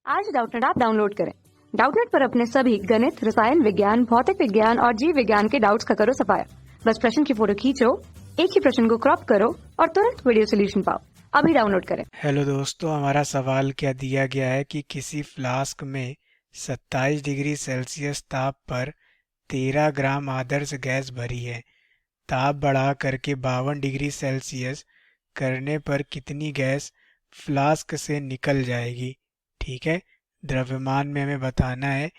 आज Doubtnut app download करें। Doubtnut पर अपने सभी गणित, रसायन विज्ञान, भौतिक विज्ञान और जीव विज्ञान के डाउट्स का करो सफाया। बस प्रश्न की फोटो खींचो, एक ही प्रश्न को क्रॉप करो और तुरंत वीडियो सोल्यूशन पाओ। अभी डाउनलोड करें। हेलो दोस्तों, हमारा सवाल क्या दिया गया है कि किसी फ्लास्क में 27 डिग्री सेल्सियस ताप पर 13 ग्राम आदर्श गैस भरी है। ताप बढ़ा करके 52 डिग्री सेल्सियस करने पर कितनी गैस फ्लास्क से निकल जाएगी। ठीक है, द्रव्यमान में हमें बताना है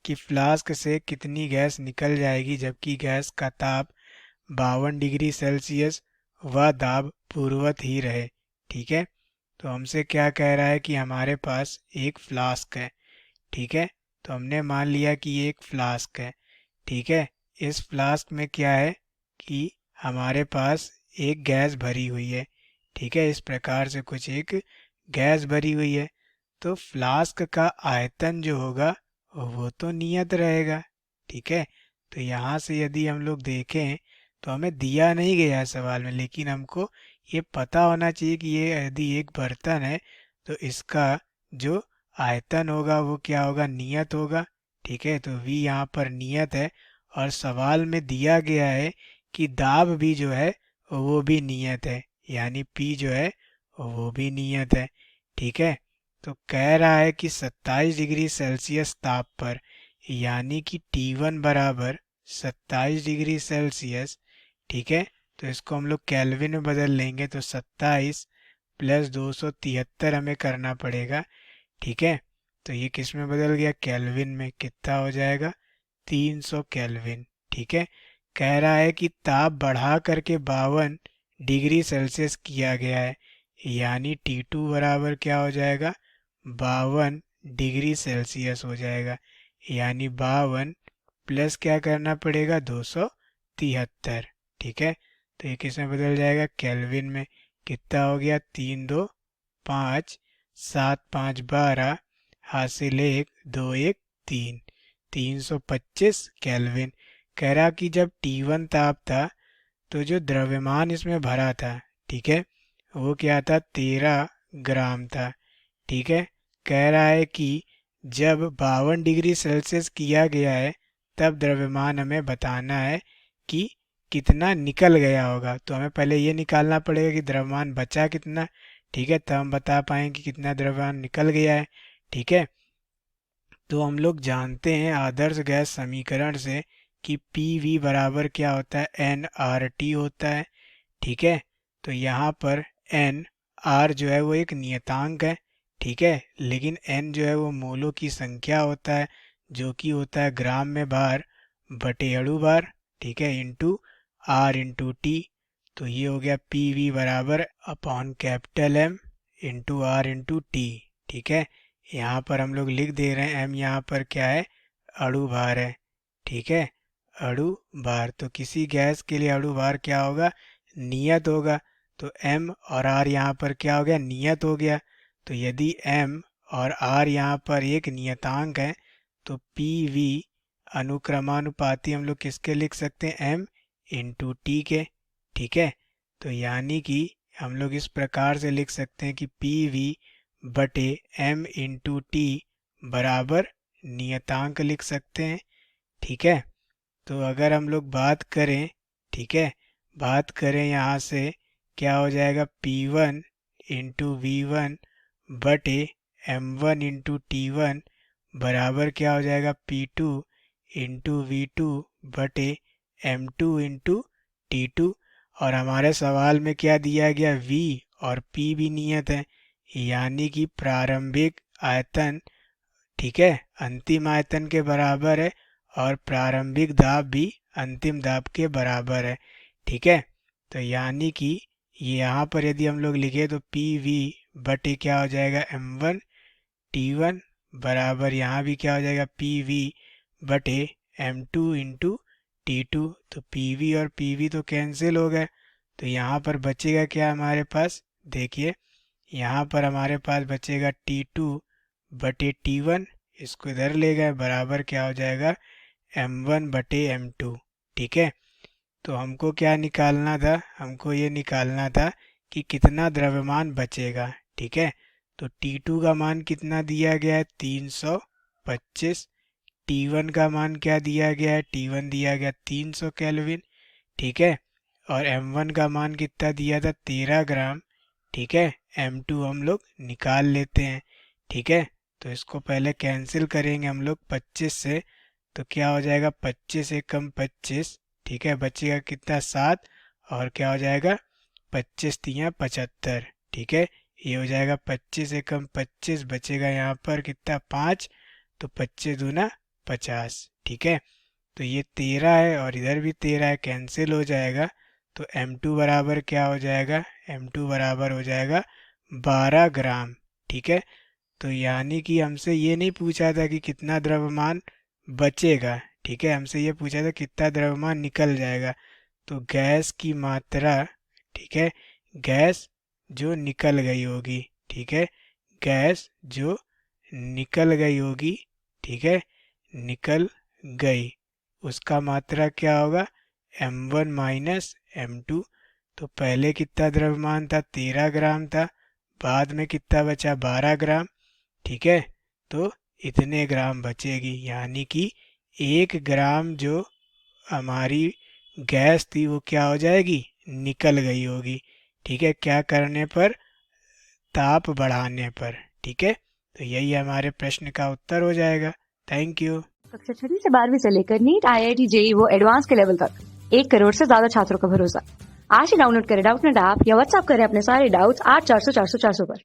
कि फ्लास्क से कितनी गैस निकल जाएगी जबकि गैस का ताप 52 डिग्री सेल्सियस व दाब पूर्ववत ही रहे। ठीक है, तो हमसे क्या कह रहा है कि हमारे पास एक फ्लास्क है। ठीक है, तो हमने मान लिया कि ये एक फ्लास्क है। ठीक है, इस फ्लास्क में क्या है कि हमारे पास एक गैस भरी हुई है। ठीक है, इस प्रकार से कुछ एक गैस भरी हुई है। तो फ्लास्क का आयतन जो होगा वो तो नियत रहेगा। ठीक है, तो यहाँ से यदि हम लोग देखें तो हमें दिया नहीं गया है सवाल में, लेकिन हमको ये पता होना चाहिए कि ये यदि एक बर्तन है तो इसका जो आयतन होगा वो क्या होगा, नियत होगा। ठीक है, तो v यहाँ पर नियत है और सवाल में दिया गया है कि दाब भी जो है वो भी नियत है, यानी p जो है वो भी नियत है। ठीक है, तो कह रहा है कि 27 डिग्री सेल्सियस ताप पर, यानी कि T1 बराबर 27 डिग्री सेल्सियस। ठीक है, तो इसको हम लोग केल्विन में बदल लेंगे तो 27 प्लस 273 हमें करना पड़ेगा। ठीक है, तो ये किस में बदल गया, केल्विन में। कितना हो जाएगा, 300 केल्विन। ठीक है, कह रहा है कि ताप बढ़ा करके 52 डिग्री सेल्सियस किया गया है, यानी T2 बराबर क्या हो जाएगा, 52 डिग्री सेल्सियस हो जाएगा। यानी 52 प्लस क्या करना पड़ेगा, 273। ठीक है, तो ये किस में बदल जाएगा, केल्विन में। कितना हो गया, 3 2 5, 7 5 12, हासिल 1 2 1 3, 325 केल्विन। कह रहा कि जब T1 ताप था तो जो द्रव्यमान इसमें भरा था, ठीक है, वो क्या था, 13 ग्राम था। ठीक है, कह रहा है कि जब 52 डिग्री सेल्सियस किया गया है तब द्रव्यमान हमें बताना है कि कितना निकल गया होगा। तो हमें पहले ये निकालना पड़ेगा कि द्रव्यमान बचा कितना। ठीक है, तब हम बता पाएंगे कि कितना द्रव्यमान निकल गया है। ठीक है, तो हम लोग जानते हैं आदर्श गैस समीकरण से कि पी वी बराबर क्या होता है, एन आर टी होता है। ठीक है, तो यहाँ पर एन आर जो है वो एक नियतांक है। ठीक है, लेकिन एन जो है वो मोलों की संख्या होता है, जो कि होता है ग्राम में बार बटे अणु बार। ठीक है, इंटू आर इंटू टी। तो ये हो गया पी वी बराबर upon capital M into R into T. ठीक है, यहाँ पर हम लोग लिख दे रहे हैं एम, यहाँ पर क्या है, अणु भार है। ठीक है, अणु भार, तो किसी गैस के लिए अणु भार क्या होगा, नियत होगा। तो m और r यहाँ पर क्या हो गया, नियत हो गया। तो यदि m और r यहाँ पर एक नियतांक है तो पी वी अनुक्रमानुपाती हम लोग किसके लिख सकते हैं, m इंटू टी के। ठीक है, तो यानी कि हम लोग इस प्रकार से लिख सकते हैं कि पी वी बटे m इंटू टी बराबर नियतांक लिख सकते हैं। ठीक है, तो अगर हम लोग बात करें, ठीक है, बात करें यहाँ से, क्या हो जाएगा, P1 इंटू वी वन बटे M1 इंटू टी वन बराबर क्या हो जाएगा, P2 इंटू वी टू बटे M2 इंटू टी टू। और हमारे सवाल में क्या दिया गया, V और P भी नियत है, यानी कि प्रारंभिक आयतन, ठीक है, अंतिम आयतन के बराबर है और प्रारंभिक दाब भी अंतिम दाब के बराबर है। ठीक है, तो यानी कि ये यहाँ पर यदि हम लोग लिखे तो पी वी बटे क्या हो जाएगा, M1 T1 बराबर यहाँ भी क्या हो जाएगा, पी वी बटे M2 इंटू T2। तो पी वी और पी वी तो कैंसिल हो गए, तो यहाँ पर बचेगा क्या हमारे पास, देखिए यहाँ पर हमारे पास बचेगा T2 बटे T1, इसको इधर ले गए, बराबर क्या हो जाएगा, M1 बटे M2। ठीक है, तो हमको क्या निकालना था, हमको ये निकालना था कि कितना द्रव्यमान बचेगा। ठीक है, तो T2 का मान कितना दिया गया है 325। T1 का मान क्या दिया गया है, T1 दिया गया 300 केल्विन, ठीक है। और M1 का मान कितना दिया था 13 ग्राम, ठीक है। M2 हम लोग निकाल लेते हैं, ठीक है। तो इसको पहले कैंसिल करेंगे हम लोग 25 से, तो क्या हो जाएगा 25 एकम 25, ठीक है। बचेगा कितना 7, और क्या हो जाएगा 25 तियाँ 75, ठीक है। ये हो जाएगा 25 एकम 25, बचेगा यहाँ पर कितना 5, तो 25 दूना 50, ठीक है। तो ये 13 है और इधर भी 13 है, कैंसिल हो जाएगा। तो M2 बराबर क्या हो जाएगा, M2 बराबर हो जाएगा 12 ग्राम, ठीक है। तो यानी कि हमसे ये नहीं पूछा था कि कितना द्रव्यमान बचेगा, ठीक है। हमसे ये पूछा था कितना द्रव्यमान निकल जाएगा। तो गैस की मात्रा, ठीक है, गैस जो निकल गई होगी, ठीक है, गैस जो निकल गई होगी, ठीक है, निकल गई, उसका मात्रा क्या होगा M1 माइनस M2। तो पहले कितना द्रव्यमान था 13 ग्राम था, बाद में कितना बचा 12 ग्राम, ठीक है। तो इतने ग्राम बचेगी, यानी कि 1 ग्राम जो हमारी गैस थी वो क्या हो जाएगी, निकल गई होगी, ठीक है। क्या करने पर, ताप बढ़ाने पर, ठीक है। तो यही हमारे प्रश्न का उत्तर हो जाएगा। Thank you. कक्षा 6वीं से 12वीं से लेकर नीट, IIT, JEE वो एडवांस के लेवल तक 1 करोड़ से ज्यादा छात्रों का भरोसा। आज ही डाउनलोड करें डाउटनेट ऐप या व्हाट्सएप करें अपने सारे डाउट्स 8400 400 400 पर।